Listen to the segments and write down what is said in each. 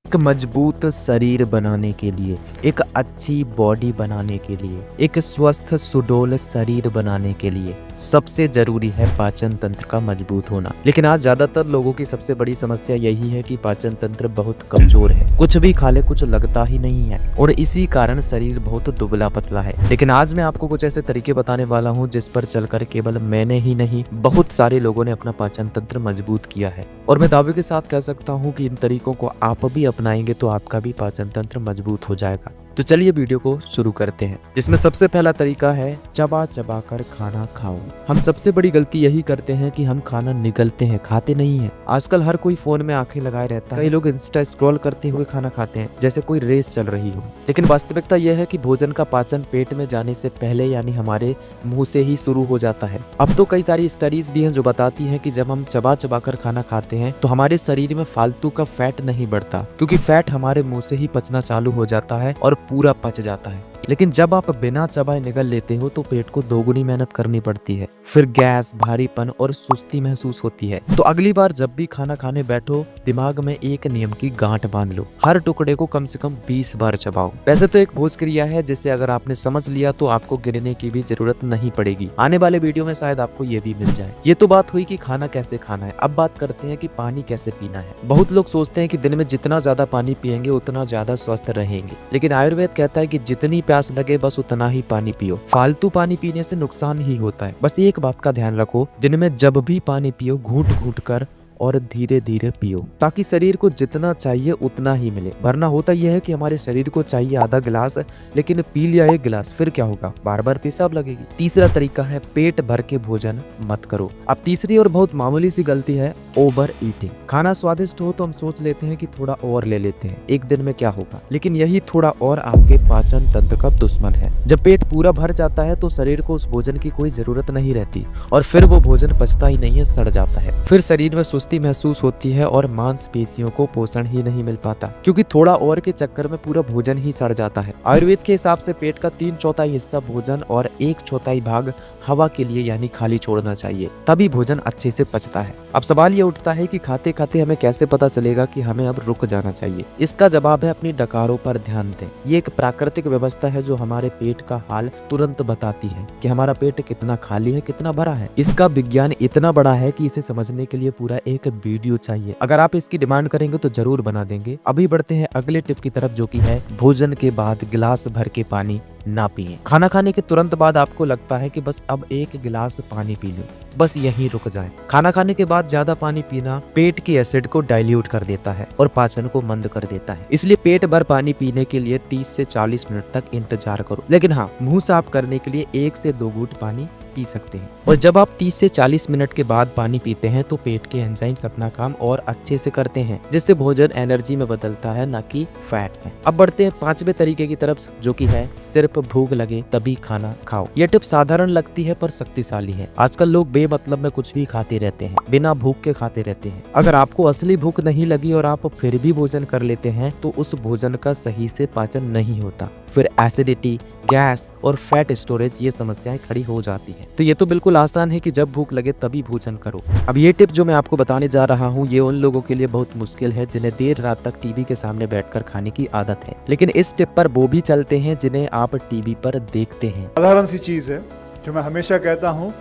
एक मजबूत शरीर बनाने के लिए, एक अच्छी बॉडी बनाने के लिए, एक स्वस्थ सुडौल शरीर बनाने के लिए सबसे जरूरी है पाचन तंत्र का मजबूत होना। लेकिन आज ज्यादातर लोगों की सबसे बड़ी समस्या यही है कि पाचन तंत्र बहुत कमजोर है, कुछ भी खा ले कुछ लगता ही नहीं है और इसी कारण शरीर बहुत दुबला पतला है। लेकिन आज मैं आपको कुछ ऐसे तरीके बताने वाला हूँ जिस पर चलकर केवल मैंने ही नहीं बहुत सारे लोगों ने अपना पाचन तंत्र मजबूत किया है और मैं दावे के साथ कह सकता हूँ कि इन तरीकों को आप भी अपनाएंगे तो आपका भी पाचन तंत्र मजबूत हो जाएगा। तो चलिए वीडियो को शुरू करते हैं, जिसमें सबसे पहला तरीका है चबा चबा कर खाना खाओ। हम सबसे बड़ी गलती यही करते हैं कि हम खाना निगलते हैं, खाते नहीं हैं। आजकल हर कोई फोन में आंखें लगाए रहता है, कई लोग इंस्टा स्क्रॉल करते हुए खाना खाते हैं जैसे कोई रेस चल रही हो। लेकिन वास्तविकता यह है कि भोजन का पाचन पेट में जाने से पहले यानी हमारे मुंह से ही शुरू हो जाता है। अब तो कई सारी स्टडीज भी हैं जो बताती हैं कि जब हम चबा चबा कर खाना खाते हैं तो हमारे शरीर में फालतू का फैट नहीं बढ़ता, क्योंकि फैट हमारे मुंह से ही पचना चालू हो जाता है और पूरा पच जाता है। लेकिन जब आप बिना चबाए निगल लेते हो तो पेट को दोगुनी मेहनत करनी पड़ती है, फिर गैस, भारीपन और सुस्ती महसूस होती है। तो अगली बार जब भी खाना खाने बैठो दिमाग में एक नियम की गांठ बांध लो, हर टुकड़े को कम से कम 20 बार चबाओ। वैसे तो एक भोज क्रिया है जिसे अगर आपने समझ लिया तो आपको गिनने की भी जरूरत नहीं पड़ेगी। आने वाले वीडियो में शायद आपको ये भी मिल जाए। ये तो बात हुई कि खाना कैसे खाना है, अब बात करते हैं कि पानी कैसे पीना है। बहुत लोग सोचते हैं कि दिन में जितना ज्यादा पानी पिएंगे उतना ज्यादा स्वस्थ रहेंगे, लेकिन आयुर्वेद कहता है कि जितनी प्यास लगे बस उतना ही पानी पियो। फालतू पानी पीने से नुकसान ही होता है। बस एक बात का ध्यान रखो, दिन में जब भी पानी पियो घूंट घूंट कर और धीरे धीरे पियो, ताकि शरीर को जितना चाहिए उतना ही मिले। वरना होता यह है कि हमारे शरीर को चाहिए आधा गिलास लेकिन पी लिया 1 गिलास, फिर क्या होगा, बार बार पेशाब लगेगी। तीसरा तरीका है पेट भर के भोजन मत करो। अब तीसरी और बहुत मामूली सी गलती है ओवर ईटिंग। खाना स्वादिष्ट हो तो हम सोच लेते हैं कि थोड़ा और ले लेते हैं, एक दिन में क्या होगा, लेकिन यही थोड़ा और आपके पाचन तंत्र का दुश्मन है। जब पेट पूरा भर जाता है तो शरीर को उस भोजन की कोई जरूरत नहीं रहती और फिर वो भोजन पचता ही नहीं है, सड़ जाता है। फिर शरीर में महसूस होती है और मांसपेशियों को पोषण ही नहीं मिल पाता, क्योंकि थोड़ा और के चक्कर में पूरा भोजन ही सड़ जाता है। आयुर्वेद के हिसाब से पेट का 3/4 हिस्सा भोजन और 1/4 भाग हवा के लिए यानी खाली छोड़ना चाहिए, तभी भोजन अच्छे से पचता है। अब सवाल ये उठता है कि खाते खाते हमें कैसे पता चलेगा कि हमें अब रुक जाना चाहिए। इसका जवाब है अपनी डकारों पर ध्यान दें। ये एक प्राकृतिक व्यवस्था है जो हमारे पेट का हाल तुरंत बताती है कि हमारा पेट कितना खाली है कितना भरा है। इसका विज्ञान इतना बड़ा है कि इसे समझने के लिए पूरा एक वीडियो चाहिए। अगर आप इसकी डिमांड करेंगे तो जरूर बना देंगे। अभी बढ़ते हैं अगले टिप की तरफ, जो कि है भोजन के बाद गिलास भर के पानी ना पिए। खाना खाने के तुरंत बाद आपको लगता है कि बस अब 1 गिलास पानी पी लो, बस यहीं रुक जाएं। खाना खाने के बाद ज्यादा पानी पीना पेट के एसिड को डाइल्यूट कर देता है और पाचन को मंद कर देता है। इसलिए पेट भर पानी पीने के लिए 30 से 40 मिनट तक इंतजार करो। लेकिन हाँ, मुंह साफ करने के लिए 1 से 2 घूंट पानी पी सकते हैं। और जब आप 30 से 40 मिनट के बाद पानी पीते हैं तो पेट के एंजाइम्स अपना काम और अच्छे से करते हैं, जिससे भोजन एनर्जी में बदलता है, ना कि फैट में। अब बढ़ते हैं 5वें तरीके की तरफ, जो कि है सिर्फ भूख लगे तभी खाना खाओ। यह टिप साधारण लगती है पर शक्तिशाली है। आजकल लोग बेमतलब में कुछ भी खाते रहते हैं, बिना भूख के खाते रहते हैं। अगर आपको असली भूख नहीं लगी और आप फिर भी भोजन कर लेते हैं तो उस भोजन का सही से पाचन नहीं होता, फिर एसिडिटी, गैस और फैट स्टोरेज ये समस्याएं खड़ी हो जाती हैं। तो ये तो बिल्कुल आसान है कि जब भूख लगे तभी भोजन करो। अब ये टिप जो मैं आपको बताने जा रहा हूँ ये उन लोगों के लिए बहुत मुश्किल है जिन्हें देर रात तक टीवी के सामने बैठकर खाने की आदत है, लेकिन इस टिप पर वो भी चलते हैं जिन्हें आप टीवी पर देखते हैं। साधारण सी चीज़ है जो मैं हमेशा कहता हूँ,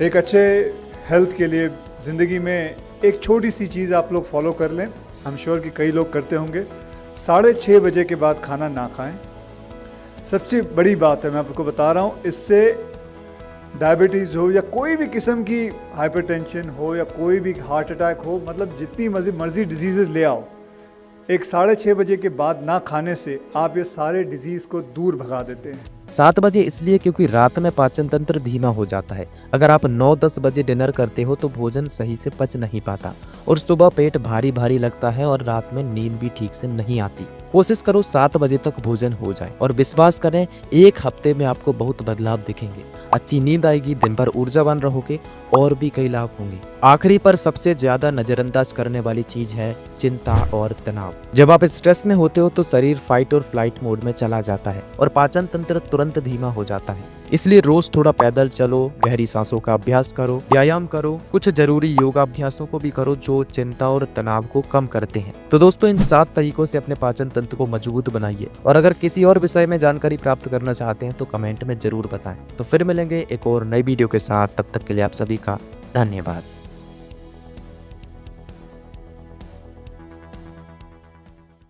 एक अच्छे हेल्थ के लिए ज़िंदगी में एक छोटी सी चीज़ आप लोग फॉलो कर लें। आई एम श्योर कि कई लोग करते होंगे। 6:30 बजे के बाद खाना ना खाएं। सबसे बड़ी बात है, मैं आपको बता रहा हूँ, इससे डायबिटीज़ हो या कोई भी किस्म की हाइपरटेंशन हो या कोई भी हार्ट अटैक हो, मतलब जितनी मर्जी डिजीज़ ले आओ, एक 6:30 बजे के बाद ना खाने से आप ये सारे डिजीज़ को दूर भगा देते हैं। 7 बजे इसलिए क्योंकि रात में पाचन तंत्र धीमा हो जाता है। अगर आप 9-10 बजे डिनर करते हो तो भोजन सही से पच नहीं पाता और सुबह पेट भारी भारी लगता है और रात में नींद भी ठीक से नहीं आती। कोशिश करो 7 बजे तक भोजन हो जाए और विश्वास करें 1 हफ्ते में आपको बहुत बदलाव दिखेंगे। अच्छी नींद आएगी, दिन भर ऊर्जावान रहोगे और भी कई लाभ होंगे। आखिरी पर सबसे ज्यादा नजरअंदाज करने वाली चीज है चिंता और तनाव। जब आप स्ट्रेस में होते हो तो शरीर फाइट और फ्लाइट मोड में चला जाता है और पाचन तंत्र तुरंत धीमा हो जाता है। इसलिए रोज थोड़ा पैदल चलो, गहरी सांसों का अभ्यास करो, व्यायाम करो, कुछ जरूरी योगाभ्यासों को भी करो जो चिंता और तनाव को कम करते हैं। तो दोस्तों, इन 7 तरीकों से अपने पाचन तंत्र को मजबूत बनाइए। और अगर किसी और विषय में जानकारी प्राप्त करना चाहते हैं तो कमेंट में जरूर बताएं। तो फिर मिलेंगे एक और नई वीडियो के साथ, तब तक के लिए आप सभी का धन्यवाद।